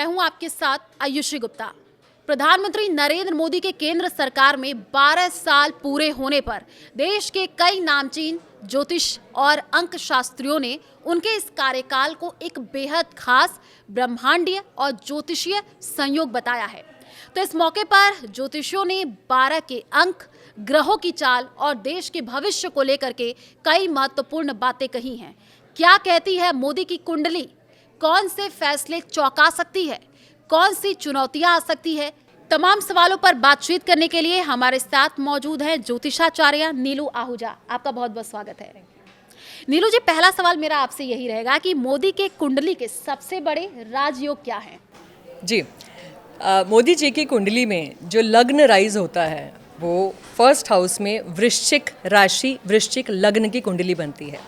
मैं हूं आपके साथ आयुषी गुप्ता। प्रधानमंत्री नरेंद्र मोदी के केंद्र सरकार में 12 साल पूरे होने पर देश के कई नामचीन ज्योतिष और अंक शास्त्रियों ने उनके इस कार्यकाल को एक बेहद खास ब्रह्मांडीय और ज्योतिषीय संयोग बताया है। तो इस मौके पर ज्योतिषियों ने 12 के अंक, ग्रहों की चाल और देश के भविष्य को लेकर के कई महत्वपूर्ण बातें कही हैं। क्या कहती है मोदी की कुंडली? कौन से फैसले चौंका सकती है? कौन सी चुनौतियां आ सकती है? तमाम सवालों पर बातचीत करने के लिए हमारे साथ मौजूद हैं ज्योतिषाचार्य नीलू आहूजा। आपका बहुत बहुत स्वागत है। नीलू जी, पहला सवाल मेरा आपसे यही रहेगा कि मोदी के कुंडली के सबसे बड़े राजयोग क्या हैं? जी, मोदी जी की कुंडली में जो लग्न राइज होता है वो फर्स्ट हाउस में वृश्चिक राशि, वृश्चिक लग्न की कुंडली बनती है।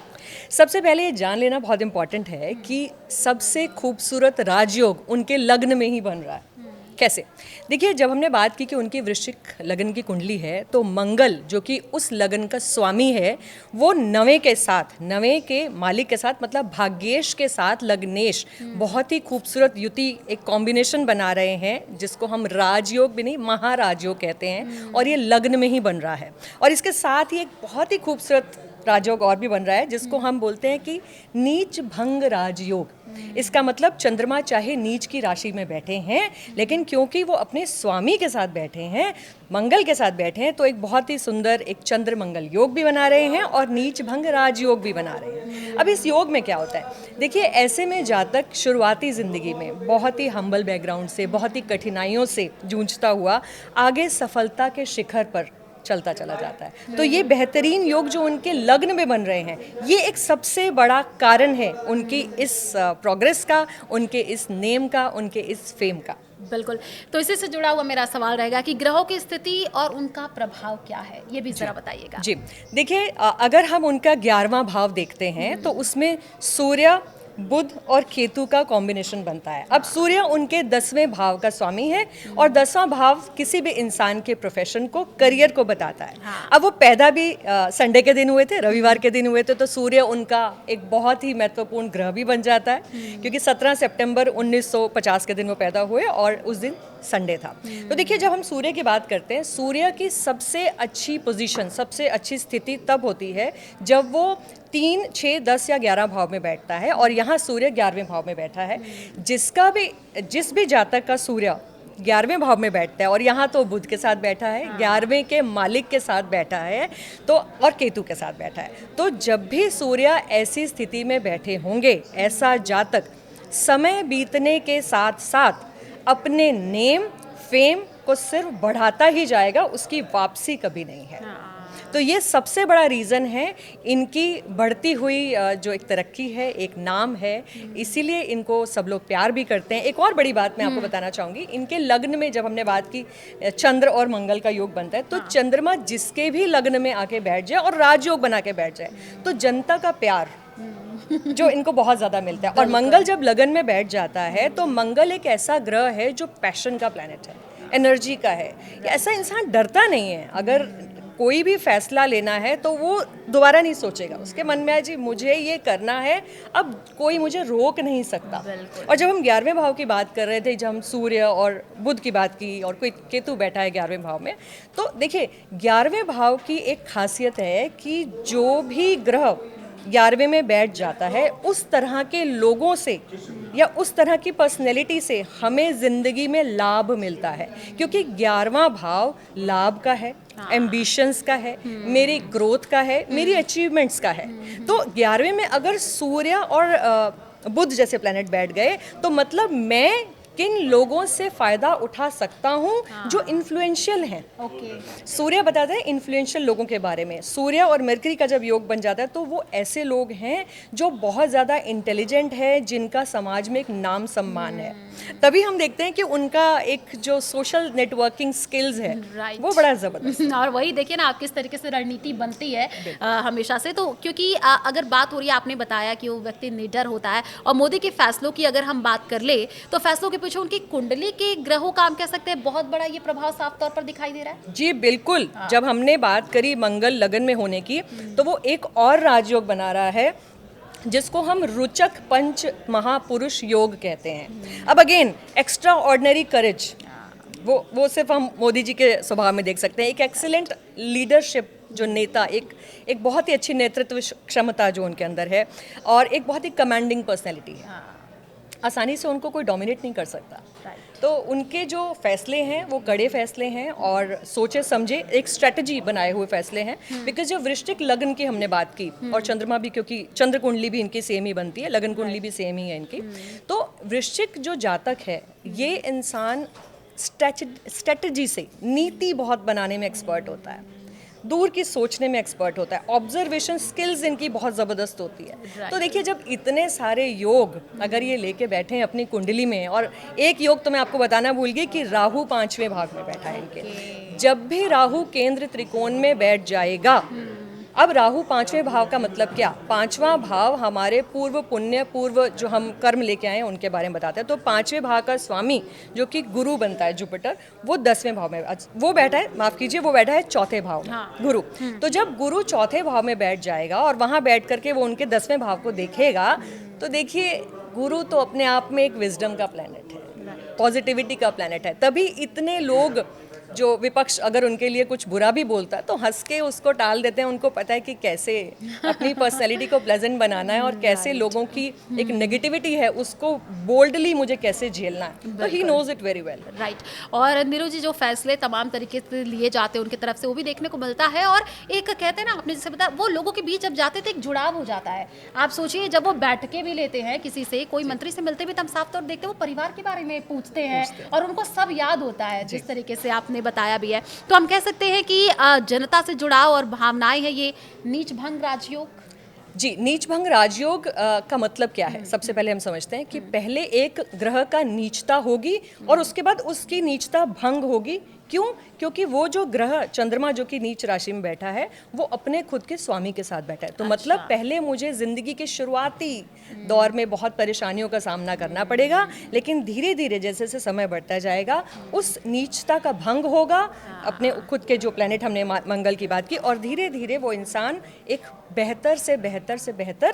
सबसे पहले ये जान लेना बहुत इम्पॉर्टेंट है कि सबसे खूबसूरत राजयोग उनके लग्न में ही बन रहा है। कैसे? देखिए, जब हमने बात की कि उनकी वृश्चिक लग्न की कुंडली है तो मंगल जो कि उस लग्न का स्वामी है वो नवें के साथ, नवें के मालिक के साथ, मतलब भाग्येश के साथ लग्नेश बहुत ही खूबसूरत युति, एक कॉम्बिनेशन बना रहे हैं जिसको हम राजयोग भी नहीं, महाराजयोग कहते हैं। और ये लग्न में ही बन रहा है। और इसके साथ ही एक बहुत ही खूबसूरत राजयोग और भी बन रहा है जिसको हम बोलते हैं कि नीच भंग राजयोग। इसका मतलब चंद्रमा चाहे नीच की राशि में बैठे हैं लेकिन क्योंकि वो अपने स्वामी के साथ बैठे हैं, मंगल के साथ बैठे हैं, तो एक बहुत ही सुंदर एक चंद्र मंगल योग भी बना रहे हैं और नीच भंग राजयोग भी बना रहे हैं। अब इस योग में क्या होता है? देखिए, ऐसे में जातक शुरुआती ज़िंदगी में बहुत ही हम्बल बैकग्राउंड से, बहुत ही कठिनाइयों से जूझता हुआ आगे सफलता के शिखर पर चलता चला जाता है। तो ये बेहतरीन योग जो उनके लग्न में बन रहे हैं, ये एक सबसे बड़ा कारण है उनकी इस प्रोग्रेस का, उनके इस नेम का, उनके इस फेम का। बिल्कुल। तो इसी से जुड़ा हुआ मेरा सवाल रहेगा कि ग्रहों की स्थिति और उनका प्रभाव क्या है, ये भी जरा बताइएगा। जी, देखिए, अगर हम उनका 11वां भाव देखते हैं तो उसमें सूर्य, बुध और केतु का कॉम्बिनेशन बनता है। अब सूर्य उनके 10वें भाव का स्वामी है और 10वां भाव किसी भी इंसान के प्रोफेशन को, करियर को बताता है। अब वो पैदा भी संडे के दिन हुए थे, रविवार के दिन हुए थे, तो सूर्य उनका एक बहुत ही महत्वपूर्ण ग्रह भी बन जाता है क्योंकि 17 सितंबर 1950 के दिन वो पैदा हुए और उस दिन संडे था। तो देखिए, जब हम सूर्य की बात करते हैं, सूर्य की सबसे अच्छी पोजीशन, सबसे अच्छी स्थिति तब होती है जब वो 3, 6, 10 या 11 भाव में बैठता है और यहाँ सूर्य 11वें भाव में बैठा है। जिस भी जातक का सूर्य 11वें भाव में बैठता है और यहाँ तो बुध के साथ बैठा है, 11वें के मालिक के साथ बैठा है, तो और केतु के साथ बैठा है, तो जब भी सूर्य ऐसी स्थिति में बैठे होंगे, ऐसा जातक समय बीतने के साथ साथ अपने नेम, फेम को सिर्फ बढ़ाता ही जाएगा, उसकी वापसी कभी नहीं है। तो ये सबसे बड़ा रीज़न है इनकी बढ़ती हुई जो एक तरक्की है, एक नाम है, इसीलिए इनको सब लोग प्यार भी करते हैं। एक और बड़ी बात मैं आपको बताना चाहूँगी, इनके लग्न में जब हमने बात की चंद्र और मंगल का योग बनता है, तो चंद्रमा जिसके भी लग्न में आके बैठ जाए और राजयोग बना के बैठ जाए तो जनता का प्यार जो इनको बहुत ज़्यादा मिलता है। और मंगल जब लगन में बैठ जाता है तो मंगल एक ऐसा ग्रह है जो पैशन का प्लैनेट है, एनर्जी का है। ऐसा इंसान डरता नहीं है, अगर कोई भी फैसला लेना है तो वो दोबारा नहीं सोचेगा, उसके मन में है जी मुझे ये करना है, अब कोई मुझे रोक नहीं सकता। और जब हम 11वें भाव की बात कर रहे थे, जब हम सूर्य और बुध की बात की और कोई केतु बैठा है 11वें भाव में, तो देखिए 11वें भाव की एक खासियत है कि जो भी ग्रह 11वें में बैठ जाता है उस तरह के लोगों से या उस तरह की पर्सनैलिटी से हमें ज़िंदगी में लाभ मिलता है, क्योंकि 11वां भाव लाभ का है, एम्बिशंस का है, मेरी ग्रोथ का है, मेरी अचीवमेंट्स का है। तो 11वें में अगर सूर्य और बुध जैसे प्लैनेट बैठ गए तो मतलब मैं किन लोगों से फ़ायदा उठा सकता हूँ जो इन्फ्लुएंशियल हैं। सूर्य बताता है इन्फ्लुएंशियल लोगों के बारे में। सूर्य और मरकरी का जब योग बन जाता है तो वो ऐसे लोग हैं जो बहुत ज़्यादा इंटेलिजेंट है, जिनका समाज में एक नाम सम्मान है। तभी हम देखते हैं कि उनका एक जो सोशल नेटवर्किंग स्किल्स है वो बड़ा ज़बरदस्त। और वही देखिए ना, आप किस तरीके से रणनीति बनती है हमेशा से। तो क्योंकि अगर बात हो रही है, आपने बताया कि वो व्यक्ति निडर होता है, और मोदी के फैसलों की अगर हम बात कर ले तो फैसलों के पीछे उनकी कुंडली के ग्रहों का हम कह सकते हैं बहुत बड़ा ये प्रभाव साफ तौर पर दिखाई दे रहा है। जी बिल्कुल। जब हमने बात करी मंगल लगन में होने की, तो वो एक और राजयोग बना रहा है जिसको हम रुचक पंच महापुरुष योग कहते हैं। अब अगेन एक्स्ट्रा ऑर्डिनरी करेज, वो सिर्फ हम मोदी जी के स्वभाव में देख सकते हैं। एक एक्सीलेंट लीडरशिप, जो नेता, एक बहुत ही अच्छी नेतृत्व क्षमता जो उनके अंदर है, और एक बहुत ही कमांडिंग पर्सनैलिटी है। आसानी से उनको कोई डोमिनेट नहीं कर सकता। तो उनके जो फैसले हैं वो कड़े फैसले हैं और सोचे समझे एक स्ट्रेटजी बनाए हुए फैसले हैं। बिकॉज जब वृश्चिक लग्न की हमने बात की, और चंद्रमा भी, क्योंकि चंद्र कुंडली भी इनकी सेम ही बनती है, लग्न कुंडली भी सेम ही है इनकी, तो वृश्चिक जो जातक है ये इंसान स्ट्रेटजी से नीति बहुत बनाने में एक्सपर्ट होता है, दूर की सोचने में एक्सपर्ट होता है, ऑब्जर्वेशन स्किल्स इनकी बहुत ज़बरदस्त होती है। तो देखिए, जब इतने सारे योग अगर ये लेके बैठे हैं अपनी कुंडली में, और एक योग तो मैं आपको बताना भूल गई कि राहु 5वें भाव में बैठा है इनके। जब भी राहु केंद्र त्रिकोण में बैठ जाएगा, अब राहु 5वें भाव का मतलब क्या? 5वां भाव हमारे पूर्व पुण्य, पूर्व जो हम कर्म लेके आए हैं उनके बारे में बताते हैं। तो 5वें भाव का स्वामी जो कि गुरु बनता है, जुपिटर, वो 10वें भाव में, वो बैठा है, माफ कीजिए, वो बैठा है चौथे भाव में, गुरु। तो जब गुरु चौथे भाव में बैठ जाएगा और वहां बैठ करके वो उनके 10वें भाव को देखेगा, तो देखिए, गुरु तो अपने आप में एक विजडम का प्लैनेट है, पॉजिटिविटी का प्लैनेट है। तभी इतने लोग जो विपक्ष अगर उनके लिए कुछ बुरा भी बोलता है तो हंस के उसको टाल देते हैं। उनको पता है कि कैसे अपनी पर्सनैलिटी को प्लेजेंट बनाना है, और कैसे लोगों की एक नेगेटिविटी है उसको बोल्डली मुझे कैसे झेलना है। तो he knows it very well. Right. और नीरू जी, जो फैसले तमाम तरीके से लिए जाते हैं उनकी तरफ से, वो भी देखने को मिलता है। और एक कहते हैं ना, आपने जैसे बताया, वो लोगों के बीच जब जाते थे एक जुड़ाव हो जाता है। आप सोचिए, जब वो बैठके भी लेते हैं किसी से, कोई मंत्री से मिलते भी, तो हम साफ तौर देखते हैं वो परिवार के बारे में पूछते हैं और उनको सब याद होता है, जिस तरीके से आपने बताया भी है। तो हम कह सकते हैं कि जनता से जुड़ाव और भावनाएं है ये नीच भंग राजयोग। जी, नीच भंग राजयोग का मतलब क्या है? सबसे पहले हम समझते हैं कि पहले एक ग्रह का नीचता होगी और उसके बाद उसकी नीचता भंग होगी। क्यों? क्योंकि वो जो ग्रह चंद्रमा जो कि नीच राशि में बैठा है, वो अपने खुद के स्वामी के साथ बैठा है। तो मतलब पहले मुझे जिंदगी के शुरुआती दौर में बहुत परेशानियों का सामना करना पड़ेगा, लेकिन धीरे धीरे जैसे जैसे समय बढ़ता जाएगा उस नीचता का भंग होगा। अपने खुद के जो प्लेनेट, हमने मंगल की बात की, और धीरे धीरे वो इंसान एक बेहतर से बेहतर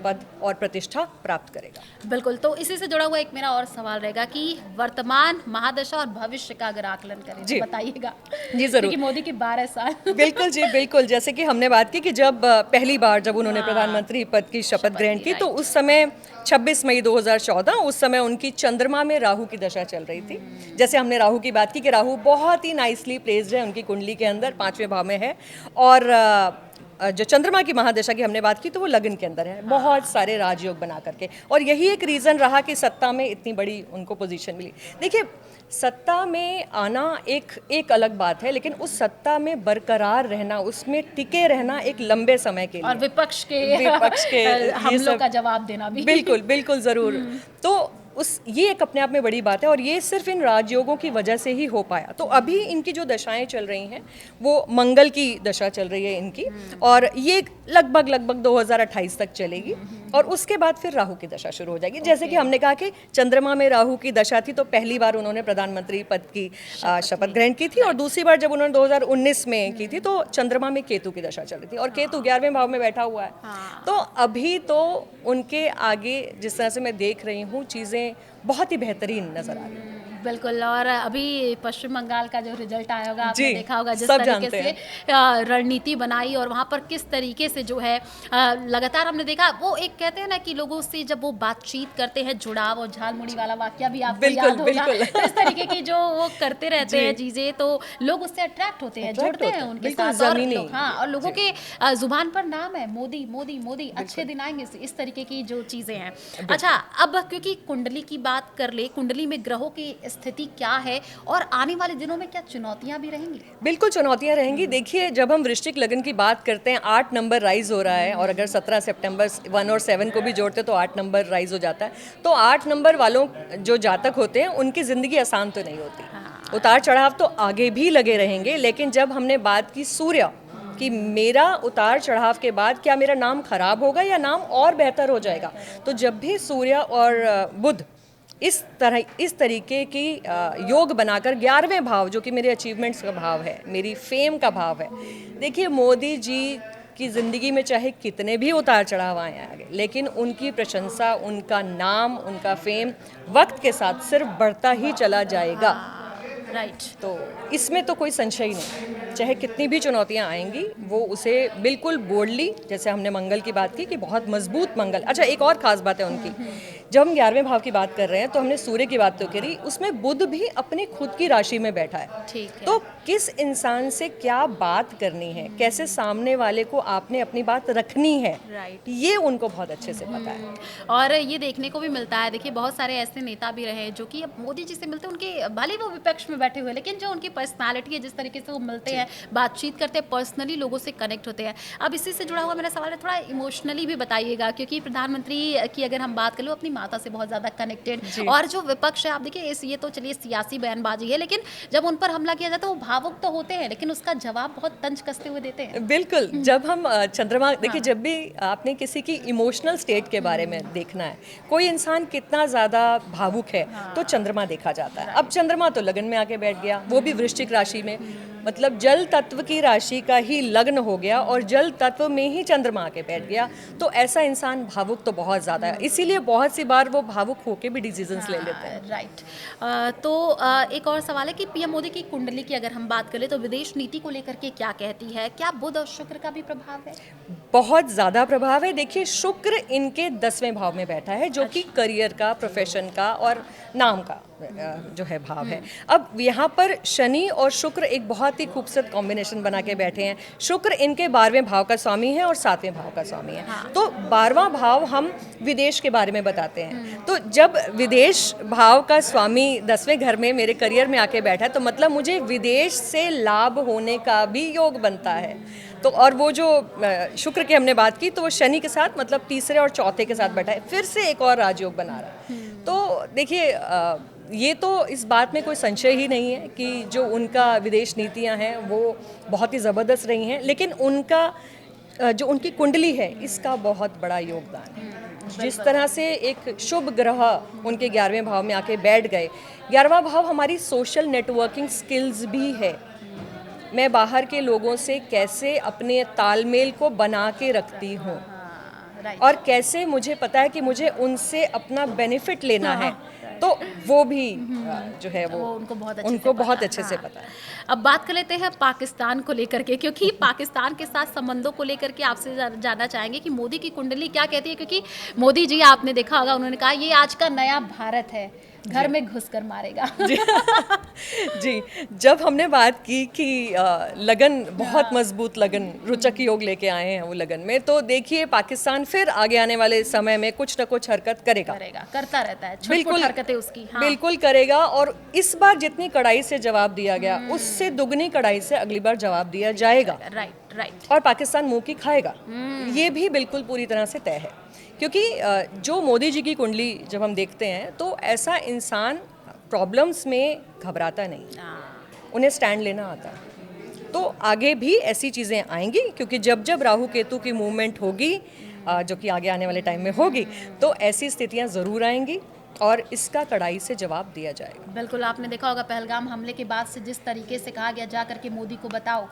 पद और प्रतिष्ठा प्राप्त करेगा। बिल्कुल। तो इसी से जुड़ा हुआ एक मेरा और सवाल रहेगा कि वर्तमान महादशा और भविष्य का अगर आकलन करें तो बताइएगा। जी जरूर। मोदी की 12 साल। बिल्कुल जी, बिल्कुल। जैसे कि हमने बात की कि जब पहली बार जब उन्होंने प्रधानमंत्री पद की शपथ ग्रहण की, तो उस समय 26 मई 2014, उस समय उनकी चंद्रमा में राहु की दशा चल रही थी। जैसे हमने राहु की बात की कि राहु बहुत ही नाइसली प्लेस्ड है उनकी कुंडली के अंदर, 5वें भाव में है। और जो चंद्रमा की महादशा की हमने बात की तो वो लगन के अंदर है, बहुत सारे राजयोग बना करके। और यही एक रीज़न रहा कि सत्ता में इतनी बड़ी उनको पोजीशन मिली। देखिए, सत्ता में आना एक अलग बात है, लेकिन उस सत्ता में बरकरार रहना, उसमें टिके रहना एक लंबे समय के लिए, और विपक्ष के हमलों का जवाब देना भी। बिल्कुल बिल्कुल ज़रूर। तो ये एक अपने आप में बड़ी बात है, और ये सिर्फ इन राजयोगों की वजह से ही हो पाया। तो अभी इनकी जो दशाएं चल रही हैं वो मंगल की दशा चल रही है इनकी, और ये लगभग 2028 तक चलेगी, और उसके बाद फिर राहु की दशा शुरू हो जाएगी। जैसे कि हमने कहा कि चंद्रमा में राहु की दशा थी, तो पहली बार उन्होंने प्रधानमंत्री पद की शपथ ग्रहण की थी, और दूसरी बार जब उन्होंने 2019 में की थी तो चंद्रमा में केतु की दशा चल रही थी, और केतु 11वें भाव में बैठा हुआ है। तो अभी तो उनके आगे जिस तरह से मैं देख रही हूँ, चीज़ें बहुत ही बेहतरीन नजर आ रही है। बिल्कुल। और अभी पश्चिम बंगाल का जो रिजल्ट आया होगा, आपने देखा होगा जिस सब तरीके से रणनीति बनाई, और वहाँ पर किस तरीके से जो है लगातार हमने देखा। वो एक कहते हैं ना कि लोगों से जब वो बातचीत करते हैं, जुड़ाव, और झालमुड़ी वाला वाकया भी आपको याद होगा। तो इस तरीके की जो वो करते रहते हैं चीजें, तो लोग उससे अट्रैक्ट होते हैं, जुड़ते हैं उनके साथ। और लोगों के जुबान पर नाम है मोदी मोदी मोदी, अच्छे दिन आएंगे, इस तरीके की जो चीजें हैं। अच्छा, अब क्योंकि कुंडली की बात कर ले, कुंडली में ग्रहों की स्थिति क्या है और आने वाले दिनों में क्या चुनौतियां भी रहेंगी? बिल्कुल चुनौतियां रहेंगी। देखिए, जब हम वृश्चिक लगन की बात करते हैं, 8 नंबर राइज हो रहा है, और अगर 17 सितंबर 1 और 7 को भी जोड़ते तो 8 नंबर राइज हो जाता है। तो 8 नंबर वालों जो जातक होते हैं उनकी जिंदगी आसान तो नहीं होती। उतार चढ़ाव तो आगे भी लगे रहेंगे, लेकिन जब हमने बात की सूर्य कि मेरा उतार चढ़ाव के बाद क्या मेरा नाम खराब होगा या नाम और बेहतर हो जाएगा, तो जब भी सूर्य और बुध इस तरीके की योग बनाकर 11वें भाव जो कि मेरे अचीवमेंट्स का भाव है, मेरी फेम का भाव है। देखिए, मोदी जी आपकी ज़िंदगी में चाहे कितने भी उतार चढ़ाव आए आगे, लेकिन उनकी प्रशंसा, उनका नाम, उनका फेम वक्त के साथ सिर्फ बढ़ता ही चला जाएगा। राइट। तो इसमें तो कोई संशय ही नहीं, चाहे कितनी भी चुनौतियां आएंगी वो उसे बिल्कुल बोल्डली, जैसे हमने मंगल की बात की कि बहुत मजबूत मंगल। अच्छा, एक और खास बात है उनकी, जब हम 11वें भाव की बात कर रहे हैं तो हमने सूर्य की बात तो करी, उसमें बुध भी अपनी खुद की राशि में बैठा है। ठीक है। तो किस इंसान से क्या बात करनी है, कैसे सामने वाले को आपने अपनी बात रखनी है, राइट। ये उनको बहुत अच्छे से पता है। और ये देखने को भी मिलता है, देखिए बहुत सारे ऐसे नेता भी रहे हैं जो कि अब मोदी जी से मिलते हैं, उनके भले वो विपक्ष में बैठे हुए, लेकिन जो उनकी पर्सनालिटी है, जिस तरीके से वो मिलते हैं, बातचीत करते हैं, पर्सनली लोगों से कनेक्ट होते हैं। अब इसी से जुड़ा हुआ मेरा सवाल है, थोड़ा इमोशनली भी बताइएगा, क्योंकि प्रधानमंत्री की अगर हम बात कर लो, अपनी माता से बहुत ज़्यादा कनेक्टेड, और जो विपक्ष है, आप देखिए ये तो चलिए सियासी बयानबाजी है, लेकिन जब उन पर हमला किया जाता है वो भावुक तो होते हैं, लेकिन उसका जवाब बहुत तंज कसते हुए देते हैं। बिल्कुल, जब हम चंद्रमा देखिए, जब भी आपने किसी की इमोशनल स्टेट के बारे में देखना है, कोई इंसान कितना ज़्यादा भावुक है, तो चंद्रमा देखा जाता है। अब चंद्रमा तो लगन में आके बैठ गया, वो भी वृश्चिक राशि में, मतलब जल तत्व की राशि का ही लग्न हो गया और जल तत्व में ही चंद्रमा आके बैठ गया, तो ऐसा इंसान भावुक तो बहुत ज़्यादा है, इसीलिए बहुत सी बार वो भावुक होके भी डिसीजंस ले लेते हैं। राइट। तो एक और सवाल है कि पीएम मोदी की कुंडली की अगर हम बात करें तो विदेश नीति को लेकर के क्या कहती है, क्या बुध और शुक्र का भी प्रभाव है? बहुत ज़्यादा प्रभाव है। देखिए, शुक्र इनके 10वें भाव में बैठा है, जो कि करियर का, प्रोफेशन का और नाम का जो है भाव है। अब यहाँ पर शनि और शुक्र एक बहुत ही खूबसूरत कॉम्बिनेशन बना के बैठे हैं। शुक्र इनके 12वें भाव का स्वामी है और 7वें भाव का स्वामी है। तो 12वां भाव हम विदेश के बारे में बताते हैं। तो जब विदेश भाव का स्वामी 10वें घर में मेरे करियर में आके बैठा है, तो मतलब मुझे विदेश से लाभ होने का भी योग बनता है। तो और वो जो शुक्र की हमने बात की, तो वो शनि के साथ मतलब तीसरे और चौथे के साथ बैठा है, फिर से एक और राजयोग बना रहा है। तो देखिए, ये तो इस बात में कोई संशय ही नहीं है कि जो उनका विदेश नीतियां हैं वो बहुत ही ज़बरदस्त रही हैं, लेकिन उनका जो उनकी कुंडली है, इसका बहुत बड़ा योगदान है। जिस तरह से एक शुभ ग्रह उनके 11वें भाव में आके बैठ गए, 11वां भाव हमारी सोशल नेटवर्किंग स्किल्स भी है। मैं बाहर के लोगों से कैसे अपने तालमेल को बना के रखती हूँ, और कैसे मुझे पता है कि मुझे उनसे अपना बेनिफिट लेना है, तो वो भी जो है वो उनको बहुत अच्छे से पता है। अब बात कर लेते हैं पाकिस्तान को लेकर के, क्योंकि पाकिस्तान के साथ संबंधों को लेकर के आपसे जानना चाहेंगे कि मोदी की कुंडली क्या कहती है, क्योंकि मोदी जी, आपने देखा होगा, उन्होंने कहा ये आज का नया भारत है, घर में घुसकर मारेगा। जी, जब हमने बात की कि लगन, बहुत मजबूत लगन, रोचक योग लेके आए हैं वो लगन में, तो देखिए पाकिस्तान फिर आगे आने वाले समय में कुछ न कुछ हरकत करेगा, करता रहता है, बिल्कुल हरकतें उसकी। बिल्कुल करेगा। और इस बार जितनी कड़ाई से जवाब दिया गया, उससे दुगनी कड़ाई से अगली बार जवाब दिया जाएगा। राइट। और पाकिस्तान मुंह की खाएगा, ये भी बिल्कुल पूरी तरह से तय है। क्योंकि जो मोदी जी की कुंडली जब हम देखते हैं, तो ऐसा इंसान प्रॉब्लम्स में घबराता नहीं, उन्हें स्टैंड लेना आता है। तो आगे भी ऐसी चीज़ें आएंगी, क्योंकि जब जब राहु केतु की मूवमेंट होगी, जो कि आगे आने वाले टाइम में होगी, तो ऐसी स्थितियां ज़रूर आएंगी और इसका कड़ाई से जवाब दिया जाएगा। बिल्कुल, आपने देखा होगा पहलगाम हमले के बाद से जिस तरीके से कहा गया जा करके मोदी को बताओ,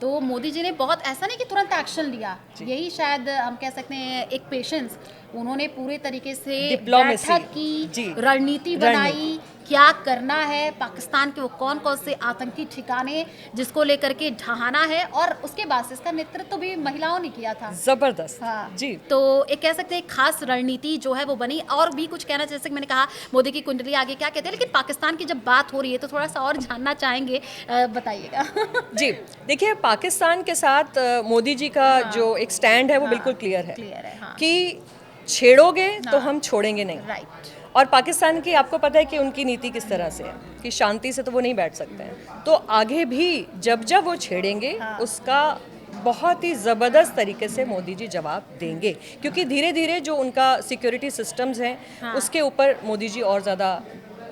तो मोदी जी ने बहुत, ऐसा नहीं कि तुरंत एक्शन लिया, यही शायद हम कह सकते हैं एक पेशेंस, उन्होंने पूरे तरीके से बैठक की, रणनीति बनाई, क्या करना है, पाकिस्तान के वो कौन कौन से आतंकी ठिकाने जिसको लेकर के ढहाना है, और उसके बाद से इसका नेतृत्व भी महिलाओं ने किया था, जबरदस्त। जी, तो एक कह सकते हैं खास रणनीति जो है वो बनी। और भी कुछ कहना, जैसे कि मैंने कहा मोदी की कुंडली आगे क्या कहते हैं, लेकिन पाकिस्तान की जब बात हो रही है तो थोड़ा सा और जानना चाहेंगे, बताइएगा। जी, देखिए, पाकिस्तान के साथ मोदी जी का जो एक स्टैंड है वो बिल्कुल क्लियर है कि छेड़ोगे तो हम छोड़ेंगे नहीं। राइट। और पाकिस्तान की आपको पता है कि उनकी नीति किस तरह से है कि शांति से तो वो नहीं बैठ सकते हैं, तो आगे भी जब जब वो छेड़ेंगे, उसका बहुत ही ज़बरदस्त तरीके से मोदी जी जवाब देंगे, क्योंकि धीरे धीरे जो उनका सिक्योरिटी सिस्टम्स हैं, उसके ऊपर मोदी जी और ज़्यादा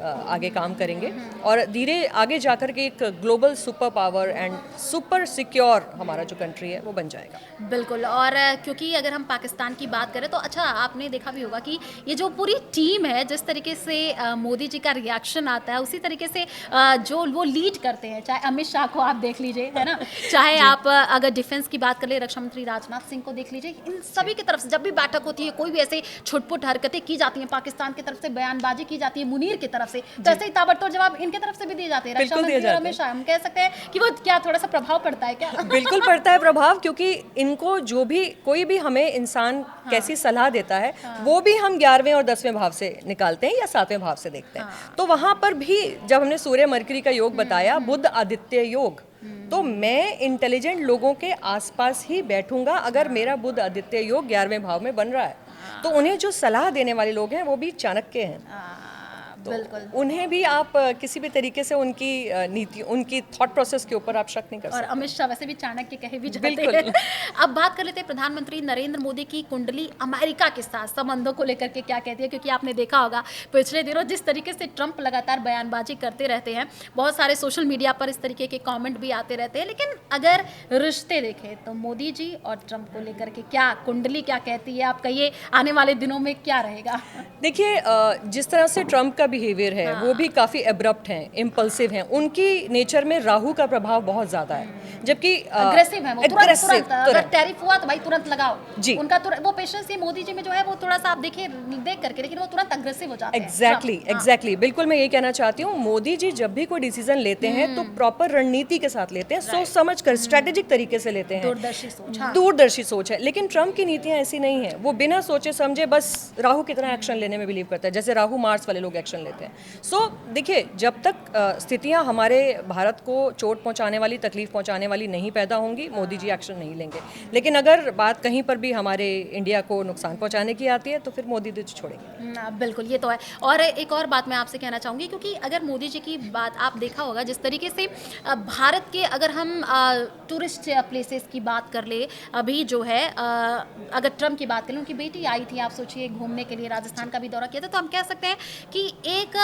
आगे काम करेंगे और धीरे आगे जाकर के एक global super power and super secure हमारा जो कंट्री है वो बन जाएगा। बिल्कुल। और क्योंकि अगर हम पाकिस्तान की बात करें तो अच्छा आपने देखा भी होगा कि ये जो पूरी टीम है जिस तरीके से मोदी जी का रिएक्शन आता है उसी तरीके से जो वो लीड करते हैं, चाहे अमित शाह को आप देख लीजिए, है ना, चाहे आप अगर डिफेंस की बात कर ले रक्षा मंत्री राजनाथ सिंह को देख लीजिए, इन सभी की तरफ से जब भी बैठक होती है कोई भी ऐसे छुटपुट हरकतें की जाती हैं, पाकिस्तान की तरफ से बयानबाजी की जाती है मुनीर की तरफ से, तो ऐसे ही ताबड़तोड़ जवाब इनके तरफ से भी दिए जाते हैं। रक्षा मंत्री और अमित शाह, हम कह सकते हैं कि वो क्या थोड़ा सा प्रभाव पड़ता है क्या? बिल्कुल पड़ता है प्रभाव, क्योंकि इनको जो भी कोई भी हमें इंसान कैसी सलाह देता है वो भी हम 11वें और 10वें भाव से निकालते हैं या 7वें भाव से देखते हैं। तो वहां पर भी जब हमने सूर्य मरकरी का योग बताया, बुध आदित्य योग, तो मैं इंटेलिजेंट लोगों के आसपास ही बैठूंगा अगर मेरा बुध आदित्य योग 11वें भाव में बन रहा है। तो उन्हें जो सलाह देने वाले लोग हैं वो भी चाणक्य हैं। तो बिल्कुल। उन्हें भी आप किसी भी तरीके से उनकी नीति, उनकी थॉट प्रोसेस के ऊपर आप शक नहीं कर और सकते। अमित शाह वैसे भी चाणक्य कहे भी जाते बिल्कुल। हैं। अब बात कर लेते हैं प्रधानमंत्री नरेंद्र मोदी की कुंडली अमेरिका के साथ संबंधों को लेकर के क्या कहती है, क्योंकि आपने देखा होगा पिछले दिनों जिस तरीके से ट्रंप लगातार बयानबाजी करते रहते हैं, बहुत सारे सोशल मीडिया पर इस तरीके के कमेंट भी आते रहते हैं, लेकिन अगर रिश्ते देखें तो मोदी जी और ट्रंप को लेकर के क्या कुंडली क्या कहती है, आप कहिए आने वाले दिनों में क्या रहेगा? देखिए, जिस तरह से ट्रंप का बिहेवियर है वो भी काफ़ी एब्रप्ट हैं, इम्पल्सिव हैं, उनकी नेचर में राहु का प्रभाव बहुत ज़्यादा है, जबकि अग्रेसिव है वो, तुरंत अगर टैरिफ हुआ तो भाई तुरंत लगाओ जी। उनका वो पेशेंस ये मोदी जी में जो है वो थोड़ा सा आप देखिए देख करके, लेकिन वो तुरंत अग्रेसिव हो जाते हैं। एग्जैक्टली बिल्कुल मैं ये कहना चाहती हूँ, मोदी जी जब भी कोई डिसीजन लेते हैं तो प्रॉपर रणनीति के साथ लेते हैं, सोच समझ कर स्ट्रेटेजिक तरीके से लेते हैं, दूरदर्शी सोच है। लेकिन ट्रंप की नीतियाँ ऐसी नहीं है, वो बिना सोचे समझे बस राहु की तरह एक्शन लेने में बिलीव करता है, जैसे राहु मार्स वाले लोग एक्शन लेते हैं। देखिए, जब तक स्थितियां हमारे भारत को चोट पहुंचाने वाली, तकलीफ पहुंचाने वाली नहीं पैदा होंगी, मोदी जी एक्शन नहीं लेंगे। लेकिन अगर बात कहीं पर भी हमारे इंडिया को नुकसान पहुंचाने की आती है तो फिर मोदी जी छोड़ेंगे। बिल्कुल, ये तो है। और एक और बात मैं आपसे कहना चाहूँगी, क्योंकि अगर मोदी जी की बात आप देखा होगा जिस तरीके से भारत के, अगर हम टूरिस्ट प्लेसेस की बात कर ले, अभी जो है अगर ट्रंप की बात करें, उनकी बेटी आई थी, आप सोचिए घूमने के लिए, राजस्थान का भी दौरा किया था, तो हम कह सकते हैं कि एक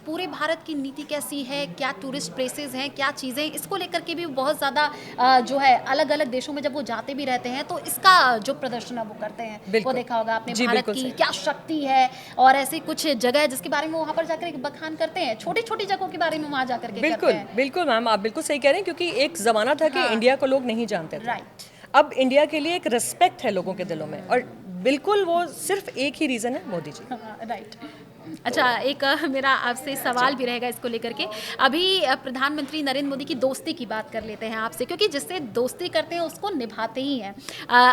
पूरे भारत की नीति कैसी है, क्या टूरिस्ट प्लेसेस हैं, क्या चीज़ें, इसको लेकर के भी बहुत ज़्यादा जो है अलग अलग देशों में जब वो जाते भी रहते हैं तो इसका जो प्रदर्शन है वो करते हैं, वो देखा होगा आपने, भारत की क्या शक्ति है, और ऐसी कुछ जगह है जिसके बारे में वहाँ पर जाकर बखान करते हैं, छोटी छोटी जगहों के बारे में वहाँ जाकर के करते हैं। बिल्कुल मैम, आप बिल्कुल सही कह रहे हैं, क्योंकि एक ज़माना था कि इंडिया को लोग नहीं जानते थे। राइट। अब इंडिया के लिए एक रिस्पेक्ट है लोगों के दिलों में, और बिल्कुल वो सिर्फ एक ही रीज़न है, मोदी जी। राइट। अच्छा, एक मेरा आपसे सवाल भी रहेगा इसको लेकर के। अभी प्रधानमंत्री नरेंद्र मोदी की दोस्ती की बात कर लेते हैं आपसे, क्योंकि जिससे दोस्ती करते हैं उसको निभाते ही हैं।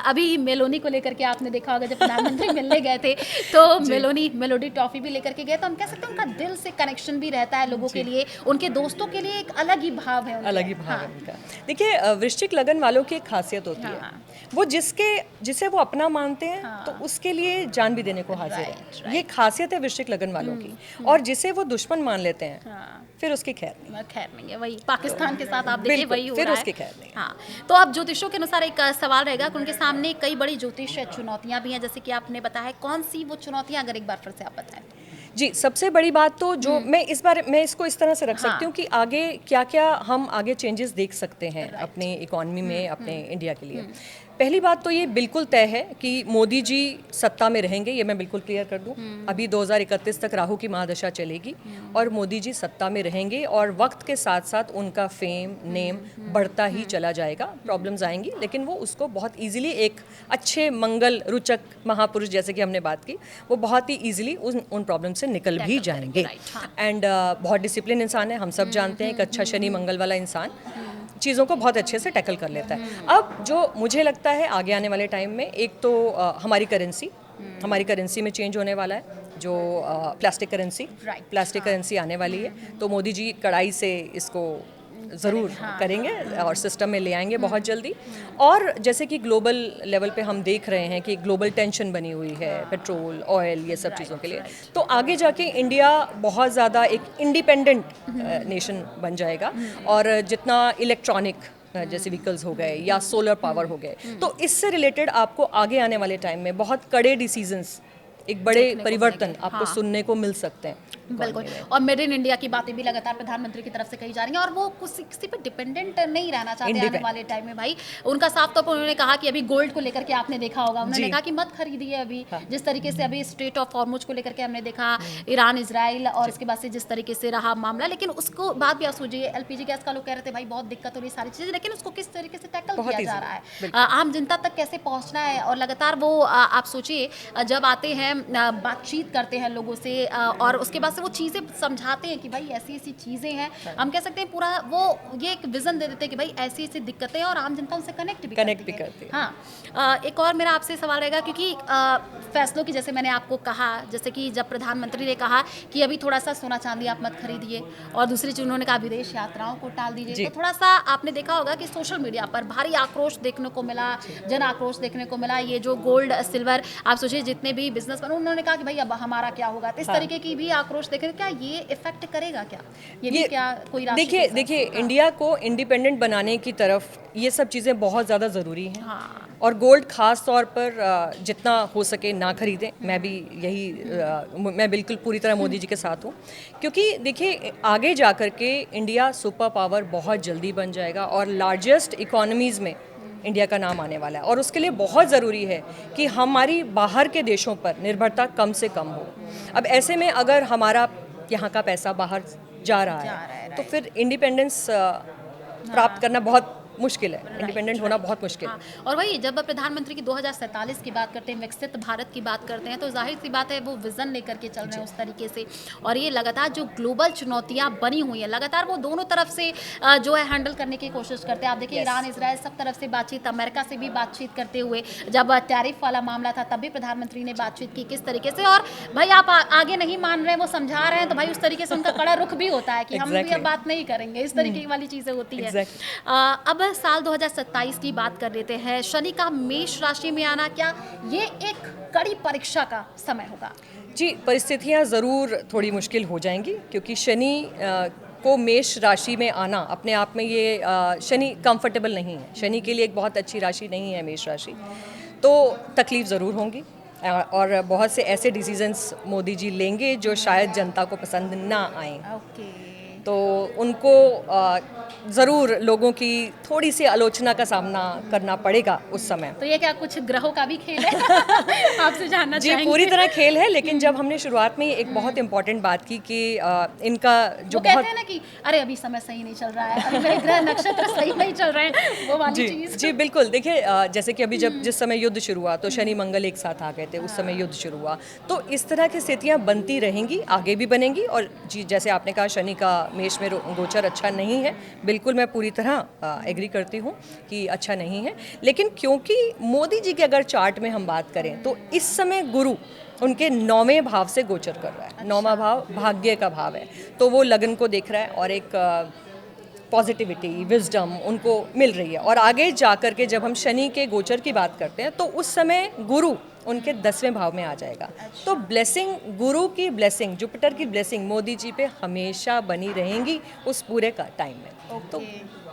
अभी मेलोनी को लेकर के आपने देखा होगा, जब प्रधानमंत्री मिलने गए थे तो मेलोडी टॉफी भी लेकर के गए, तो हम कह सकते हैं उनका दिल से कनेक्शन भी रहता है लोगों के लिए, उनके दोस्तों के लिए एक अलग ही भाव है, अलग ही भाव है उनका। देखिए, वृश्चिक लगन वालों की एक खासियत होती है, वो जिसे वो अपना मानते हैं तो उसके लिए जान भी देने को हाजिर है। ये खासियत है वृश्चिक लगन वालों की। और जिसे वो दुश्मन मान लेते हैं फिर उसकी खैर नहीं है। वही पाकिस्तान के साथ आप देखिए वही हो रहा है। उसकी खैर नहीं। हाँ, तो अब ज्योतिषों के अनुसार एक सवाल रहेगा कि उनके सामने कई बड़ी ज्योतिष चुनौतियां भी हैं, जैसे कि आपने बताया, कौन सी वो चुनौतियां, अगर एक बार फिर से आप बताएं। जी, सबसे बड़ी बात तो जो मैं इसको इस तरह से रख सकती हूँ कि आगे क्या क्या हम आगे चेंजेस देख सकते हैं अपने इकोनॉमी में, अपने इंडिया के लिए। पहली बात तो ये बिल्कुल तय है कि मोदी जी सत्ता में रहेंगे, ये मैं बिल्कुल क्लियर कर दूं। अभी 2031 तक राहु की महादशा चलेगी और मोदी जी सत्ता में रहेंगे, और वक्त के साथ साथ उनका फेम, नेम बढ़ता ही चला जाएगा। प्रॉब्लम्स आएंगी लेकिन वो उसको बहुत इजीली, एक अच्छे मंगल रुचक महापुरुष जैसे कि हमने बात की, वो बहुत ही इजीली उन प्रॉब्लम से निकल भी जाएंगे। एंड बहुत डिसिप्लिन इंसान है, हम सब जानते हैं, एक अच्छा शनि मंगल वाला इंसान चीज़ों को बहुत अच्छे से टैकल कर लेता है। अब जो मुझे लगता है आगे आने वाले टाइम में, एक तो हमारी करेंसी में चेंज होने वाला है, जो प्लास्टिक करेंसी आने वाली है, तो मोदी जी कड़ाई से इसको ज़रूर करेंगे और सिस्टम में ले आएंगे बहुत जल्दी। और जैसे कि ग्लोबल लेवल पे हम देख रहे हैं कि ग्लोबल टेंशन बनी हुई है, पेट्रोल, ऑयल, ये सब चीज़ों के लिए, तो आगे जाके इंडिया बहुत ज़्यादा एक इंडिपेंडेंट नेशन बन जाएगा। और जितना इलेक्ट्रॉनिक जैसे व्हीकल्स हो गए या सोलर पावर हो गए, तो इससे रिलेटेड आपको आगे आने वाले टाइम में बहुत कड़े डिसीजंस एक बड़े देखने को परिवर्तन मिलेंगे। आपको हाँ। सुनने को मिल सकते हैं। बिल्कुल। और मेड इन इंडिया की बातें भी लगातार प्रधानमंत्री की तरफ से कही जा रही हैं और वो किसी पे डिपेंडेंट नहीं रहना चाहते आने Independent। वाले टाइम में भाई। उनका साफ तौर पर उन्होंने कहा कि अभी गोल्ड को लेकर के आपने देखा होगा, उन्होंने जी। कहा कि मत खरीदिए अभी। हाँ। जिस तरीके से अभी स्ट्रेट ऑफ हॉर्मुज को लेकर के हमने देखा, ईरान इजराइल और उसके बाद से जिस तरीके से रहा मामला, लेकिन उसको बात भी आप सोचिए, एलपीजी गैस का लोग कह रहे थे भाई बहुत दिक्कत हो रही सारी चीजें, लेकिन उसको किस तरीके से टैकल बहुत किया जा easy, रहा है, बिल्कुल। आम जनता तक कैसे पहुंचना है। और लगातार वो आप सोचिए जब आते हैं बातचीत करते हैं लोगों से और उसके बाद से वो चीज़ें समझाते हैं कि भाई ऐसी ऐसी चीज़ें हैं, हम कह सकते हैं पूरा वो ये एक विजन दे देते हैं कि भाई ऐसी ऐसी दिक्कतें हैं और आम जनता उनसे कनेक्ट भी करती है। हाँ। एक और मेरा आपसे सवाल रहेगा क्योंकि फैसलों की जैसे मैंने आपको कहा, जैसे कि जब प्रधानमंत्री ने कहा कि अभी थोड़ा सा सोना चांदी आप मत खरीदिए और दूसरी चीज़ उन्होंने कहा विदेश यात्राओं को टाल दीजिए, जी। तो थोड़ा सा आपने देखा होगा कि सोशल मीडिया पर भारी आक्रोश देखने को मिला, जन आक्रोश देखने को मिला। ये जो गोल्ड सिल्वर आप सोचिए जितने भी बिजनेस उन्होंने कहा कि भाई अब हमारा क्या होगा, तो इस हाँ। तरीके की भी आक्रोश देखें, क्या ये इफेक्ट करेगा क्या, ये भी क्या कोई राशि देखिए के साथ? देखिए हाँ। इंडिया को इंडिपेंडेंट बनाने की तरफ ये सब चीज़ें बहुत ज़्यादा ज़रूरी हैं। हाँ। और गोल्ड खास तौर पर जितना हो सके ना खरीदें। मैं भी यही मैं बिल्कुल पूरी तरह मोदी जी के साथ हूँ, क्योंकि देखिए आगे जा कर के इंडिया सुपर पावर बहुत जल्दी बन जाएगा और लार्जेस्ट इकोनॉमीज़ में इंडिया का नाम आने वाला है। और उसके लिए बहुत ज़रूरी है कि हमारी बाहर के देशों पर निर्भरता कम से कम हो। अब ऐसे में अगर हमारा यहाँ का पैसा बाहर जा रहा है तो फिर इंडिपेंडेंस प्राप्त करना बहुत मुश्किल है, इंडिपेंडेंट होना बहुत मुश्किल है। हाँ। और वही जब प्रधानमंत्री की 2047 की बात करते हैं, विकसित भारत की बात करते हैं, तो जाहिर सी बात है वो विजन लेकर के चल रहे हैं उस तरीके से। और ये लगातार जो ग्लोबल चुनौतियां बनी हुई हैं, लगातार वो दोनों तरफ से जो है हैंडल करने की कोशिश करते हैं। आप देखिए ईरान इजराइल सब तरफ से बातचीत, अमेरिका से भी बातचीत करते हुए, जब टैरिफ वाला मामला था तब भी प्रधानमंत्री ने बातचीत की किस तरीके से। और भाई आप आगे नहीं मान रहे हैं, वो समझा रहे हैं, तो भाई उस तरीके से उनका कड़ा रुख भी होता है कि हम भी अब बात नहीं करेंगे, इस तरीके की वाली चीजें होती है। अब साल 2027 की बात कर लेते हैं, शनि का मेष राशि में आना, क्या ये एक कड़ी परीक्षा का समय होगा? जी, परिस्थितियां ज़रूर थोड़ी मुश्किल हो जाएंगी, क्योंकि शनि को मेष राशि में आना अपने आप में ये शनि कंफर्टेबल नहीं है। शनि के लिए एक बहुत अच्छी राशि नहीं है मेष राशि, तो तकलीफ़ ज़रूर होंगी और बहुत से ऐसे डिसीजंस मोदी जी लेंगे जो शायद जनता को पसंद ना आए। ओके। तो उनको ज़रूर लोगों की थोड़ी सी आलोचना का सामना करना पड़ेगा उस समय। तो ये क्या कुछ ग्रहों का भी खेल है? आपसे जानना जी, चाहेंगे। पूरी तरह खेल है, लेकिन जब हमने शुरुआत में एक बहुत इंपॉर्टेंट बात की कि इनका जो वो कहते हैं ना कि अरे अभी समय सही नहीं चल रहा है, अभी मेरे ग्रह नक्षत्र सही नहीं चल रहे हैं, वो वाली जी चीज। जी बिल्कुल। देखिए जैसे कि अभी जब जिस समय युद्ध शुरू हुआ तो शनि मंगल एक साथ आ गए थे, उस समय युद्ध शुरू हुआ, तो इस तरह की स्थितियां बनती रहेंगी, आगे भी बनेंगी। और जी जैसे आपने कहा शनि का मेष में गोचर अच्छा नहीं है, बिल्कुल मैं पूरी तरह एग्री करती हूँ कि अच्छा नहीं है। लेकिन क्योंकि मोदी जी के अगर चार्ट में हम बात करें तो इस समय गुरु उनके 9वें भाव से गोचर कर रहा है। 9वां भाव भाग्य का भाव है, तो वो लगन को देख रहा है और एक पॉजिटिविटी विजडम उनको मिल रही है। और आगे जा कर के जब हम शनि के गोचर की बात करते हैं तो उस समय गुरु उनके 10वें भाव में आ जाएगा। तो ब्लेसिंग, गुरु की ब्लेसिंग, जुपिटर की ब्लेसिंग मोदी जी पे हमेशा बनी रहेंगी उस पूरे का टाइम में। तो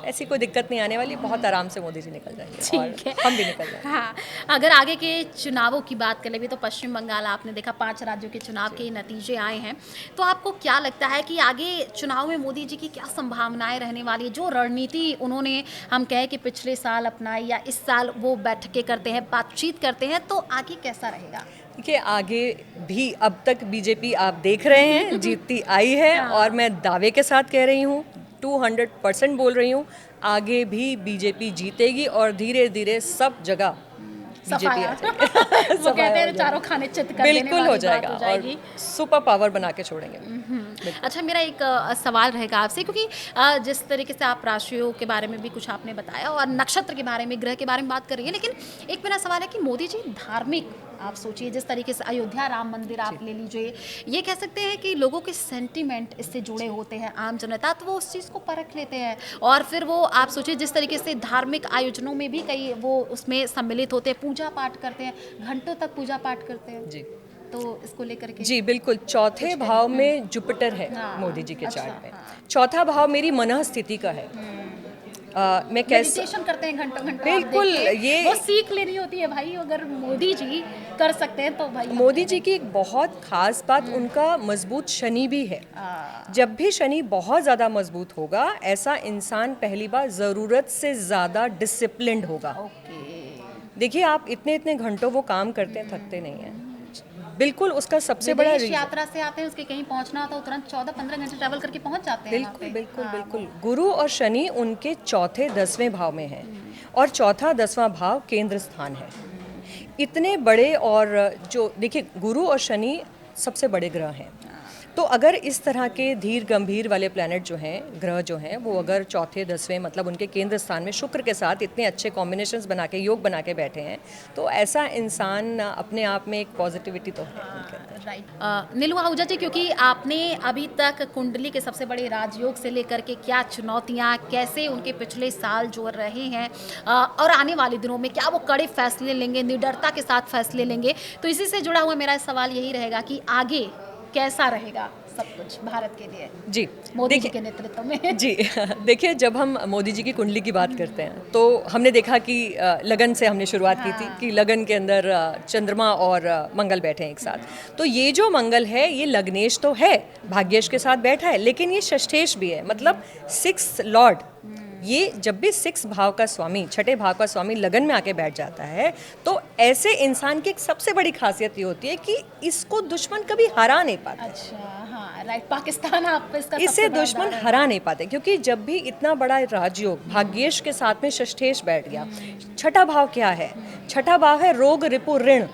ऐसी कोई दिक्कत नहीं आने वाली, बहुत आराम से मोदी जी निकल जाएंगे ठीक है। और हम भी निकल जाएंगे। हाँ, अगर आगे के चुनावों की बात करें भी तो पश्चिम बंगाल आपने देखा 5 राज्यों के चुनाव के नतीजे आए हैं, तो आपको क्या लगता है कि आगे चुनाव में मोदी जी की क्या संभावनाएं रहने वाली है? जो रणनीति उन्होंने हम कहें कि पिछले साल अपनाई या इस साल वो बैठकें करते हैं, बातचीत करते हैं, तो आगे कैसा रहेगा? देखिए आगे भी अब तक बीजेपी आप देख रहे हैं जीतती आई है और मैं दावे के साथ कह रही हूँ, 200% बोल रही हूँ, आगे भी बीजेपी जीतेगी और धीरे धीरे सब जगह बीजेपी आ जाएगी। वो कहते हैं चारों खाने चित कर देने बिल्कुल वाली हो बात जाएगा हो जाएगी। और सुपर पावर बना के छोड़ेंगे। अच्छा, मेरा एक सवाल रहेगा आपसे, क्योंकि जिस तरीके से आप राशियों के बारे में भी कुछ आपने बताया और नक्षत्र के बारे में, ग्रह के बारे में बात कर रही है, लेकिन एक मेरा सवाल है कि मोदी जी धार्मिक, आप सोचिए जिस तरीके से अयोध्या राम मंदिर आप ले लीजिए, ये कह सकते हैं कि लोगों के सेंटिमेंट इससे जुड़े होते हैं, आम जनता तो वो उस चीज़ को परख लेते हैं और फिर वो आप सोचिए जिस तरीके से धार्मिक आयोजनों में भी कई वो उसमें सम्मिलित होते हैं, पूजा पाठ करते हैं, घंटों तक पूजा पाठ करते हैं। जी तो इसको लेकर के जी बिल्कुल, चौथे भाव में जुपिटर है हाँ, मोदी जी के अच्छा, चार्ट में। हाँ। चौथा भाव मेरी मनः स्थिति का है मैं कैसे मेडिटेशन करते हैं घंटों घंटों, बिल्कुल, आप देखिए, ये वो सीख लेनी होती है भाई। अगर मोदी जी कर सकते हैं तो भाई मोदी जी की एक बहुत खास बात उनका मजबूत शनि भी है। जब भी शनि बहुत ज़्यादा मजबूत होगा, ऐसा इंसान पहली बार ज़रूरत से ज़्यादा डिसिप्लिन्ड होगा। ओके, देखिए, आप इतने इतने घंटों वो काम करते हैं, थकते नहीं हैं। बिल्कुल, उसका सबसे बड़ा विदेश रीजन यात्रा से आते हैं, उसके कहीं पहुंचना होता है तो तुरंत 14-15 घंटे ट्रैवल करके पहुंच जाते हैं वहाँ बिल्कुल पे। बिल्कुल हाँ, बिल्कुल। गुरु और शनि उनके चौथे 10वें भाव में है और चौथा 10वां भाव केंद्र स्थान है। इतने बड़े, और जो देखिए, गुरु और शनि सबसे बड़े ग्रह हैं। तो अगर इस तरह के धीर गंभीर वाले प्लैनेट जो हैं, ग्रह जो हैं, वो अगर चौथे 10वें मतलब उनके केंद्र स्थान में शुक्र के साथ इतने अच्छे कॉम्बिनेशंस बना के, योग बना के बैठे हैं, तो ऐसा इंसान अपने आप में एक पॉजिटिविटी तो है उनके अंदर। राइट। नीलू आहूजा जी, क्योंकि आपने अभी तक कुंडली के सबसे बड़े राजयोग से लेकर के क्या चुनौतियां, कैसे उनके पिछले साल जो रहे हैं और आने वाले दिनों में क्या वो कड़े फैसले लेंगे, निडरता के साथ फैसले लेंगे, तो इसी से जुड़ा हुआ मेरा सवाल यही रहेगा कि आगे कैसा रहेगा सब कुछ भारत के लिए जी, मोदी जी के नेतृत्व में। जी देखिए, जब हम मोदी जी की कुंडली की बात करते हैं तो हमने देखा कि लगन से हमने शुरुआत की थी कि लगन के अंदर चंद्रमा और मंगल बैठे हैं एक साथ। तो ये जो मंगल है, ये लग्नेश तो है, भाग्येश के साथ बैठा है, लेकिन ये षष्ठेश भी है, मतलब 6 लॉर्ड। ये जब भी 6 भाव का स्वामी, छठे भाव का स्वामी लगन में आके बैठ जाता है, तो ऐसे इंसान की एक सबसे बड़ी खासियत ये होती है कि इसको दुश्मन कभी हरा नहीं पाता। अच्छा, हाँ, राइट। पाकिस्तान आप इसका इसे सबसे बड़ा दुश्मन उदाहरण है। हरा नहीं पाते, क्योंकि जब भी इतना बड़ा राजयोग भाग्येश के साथ में षष्ठेश बैठ गया। छठा भाव क्या है? छठा भाव है रोग, रिपु, ऋण।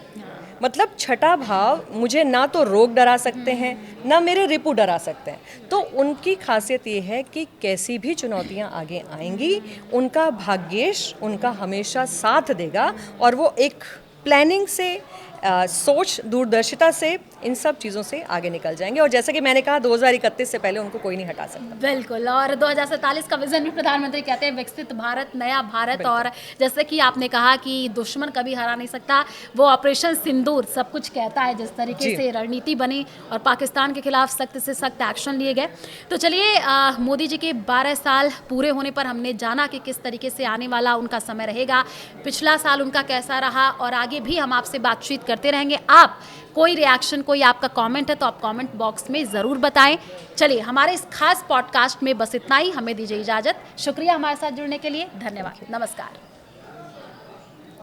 मतलब छठा भाव मुझे ना तो रोग डरा सकते हैं, ना मेरे रिपु डरा सकते हैं। तो उनकी खासियत ये है कि कैसी भी चुनौतियां आगे आएंगी, उनका भाग्येश उनका हमेशा साथ देगा, और वो एक प्लानिंग से, सोच, दूरदर्शिता से इन सब चीज़ों से आगे निकल जाएंगे। और जैसे कि मैंने कहा, 2031 से पहले उनको कोई नहीं हटा सकता। बिल्कुल। और 2047 का विजन भी प्रधानमंत्री कहते हैं विकसित भारत, नया भारत। और जैसे कि आपने कहा कि दुश्मन कभी हरा नहीं सकता, वो ऑपरेशन सिंदूर सब कुछ कहता है, जिस तरीके से रणनीति बनी और पाकिस्तान के खिलाफ सख्त से सख्त एक्शन लिए गए। तो चलिए, मोदी जी के 12 साल पूरे होने पर हमने जाना कि किस तरीके से आने वाला उनका समय रहेगा, पिछला साल उनका कैसा रहा, और आगे भी हम आपसे बातचीत करते रहेंगे। आप कोई रिएक्शन, कोई आपका कमेंट है तो आप कमेंट बॉक्स में ज़रूर बताएं। चलिए, हमारे इस खास पॉडकास्ट में बस इतना ही। हमें दीजिए इजाज़त। शुक्रिया हमारे साथ जुड़ने के लिए। धन्यवाद। नमस्कार।